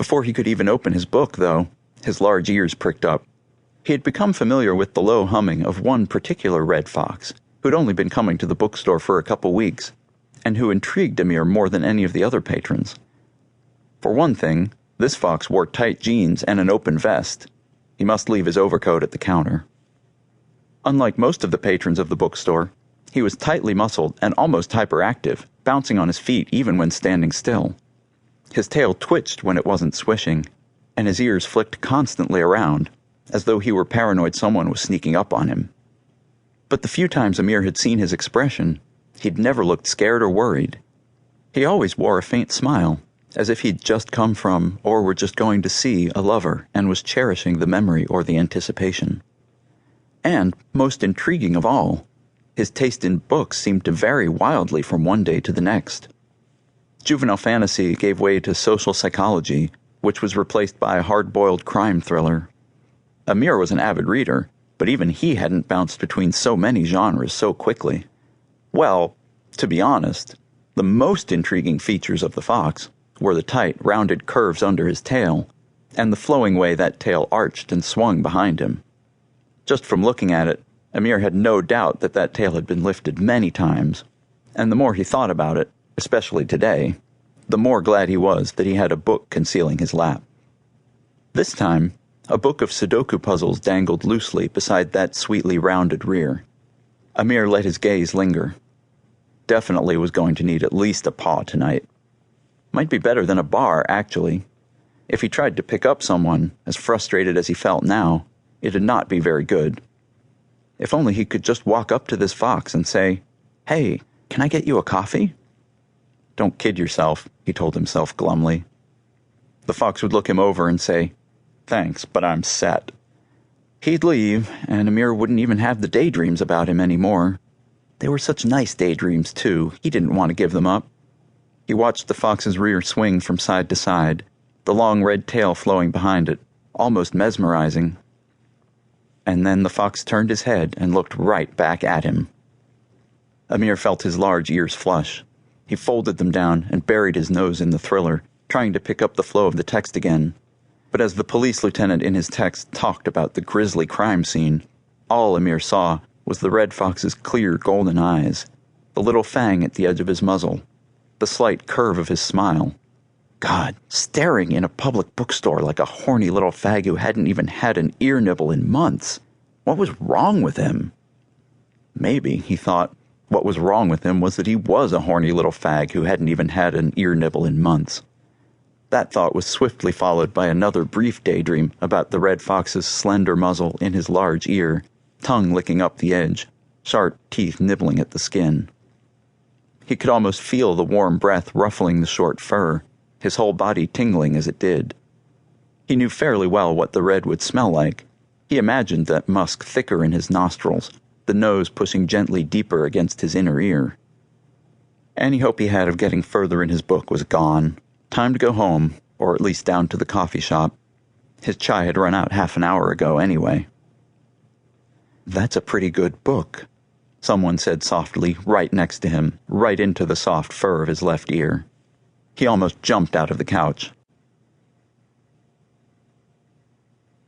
Before he could even open his book, though, his large ears pricked up. He had become familiar with the low humming of one particular red fox, who'd only been coming to the bookstore for a couple weeks, and who intrigued Amir more than any of the other patrons. For one thing, this fox wore tight jeans and an open vest. He must leave his overcoat at the counter. Unlike most of the patrons of the bookstore, he was tightly muscled and almost hyperactive, bouncing on his feet even when standing still. His tail twitched when it wasn't swishing, and his ears flicked constantly around, as though he were paranoid someone was sneaking up on him. But the few times Amir had seen his expression, he'd never looked scared or worried. He always wore a faint smile, as if he'd just come from, or were just going to see, a lover and was cherishing the memory or the anticipation. And, most intriguing of all, his taste in books seemed to vary wildly from one day to the next. Juvenile fantasy gave way to social psychology, which was replaced by a hard-boiled crime thriller. Amir was an avid reader, but even he hadn't bounced between so many genres so quickly. Well, to be honest, the most intriguing features of the fox were the tight, rounded curves under his tail, and the flowing way that tail arched and swung behind him. Just from looking at it, Amir had no doubt that that tail had been lifted many times, and the more he thought about it, especially today, the more glad he was that he had a book concealing his lap. This time, a book of Sudoku puzzles dangled loosely beside that sweetly rounded rear. Amir let his gaze linger. Definitely was going to need at least a paw tonight. Might be better than a bar, actually. If he tried to pick up someone, as frustrated as he felt now, it'd not be very good. If only he could just walk up to this fox and say, "Hey, can I get you a coffee?" "Don't kid yourself," he told himself glumly. The fox would look him over and say, "Thanks, but I'm set." He'd leave, and Amir wouldn't even have the daydreams about him anymore. They were such nice daydreams, too. He didn't want to give them up. He watched the fox's rear swing from side to side, the long red tail flowing behind it, almost mesmerizing. And then the fox turned his head and looked right back at him. Amir felt his large ears flush. He folded them down and buried his nose in the thriller, trying to pick up the flow of the text again. But as the police lieutenant in his text talked about the grisly crime scene, all Amir saw was the red fox's clear golden eyes, the little fang at the edge of his muzzle, the slight curve of his smile. God, staring in a public bookstore like a horny little fag who hadn't even had an ear nibble in months. What was wrong with him? Maybe, he thought, what was wrong with him was that he was a horny little fag who hadn't even had an ear nibble in months. That thought was swiftly followed by another brief daydream about the red fox's slender muzzle in his large ear, tongue licking up the edge, sharp teeth nibbling at the skin. He could almost feel the warm breath ruffling the short fur, his whole body tingling as it did. He knew fairly well what the red would smell like. He imagined that musk thicker in his nostrils, the nose pushing gently deeper against his inner ear. Any hope he had of getting further in his book was gone. Time to go home, or at least down to the coffee shop. His chai had run out half an hour ago anyway. "That's a pretty good book," someone said softly right next to him, right into the soft fur of his left ear. He almost jumped out of the couch.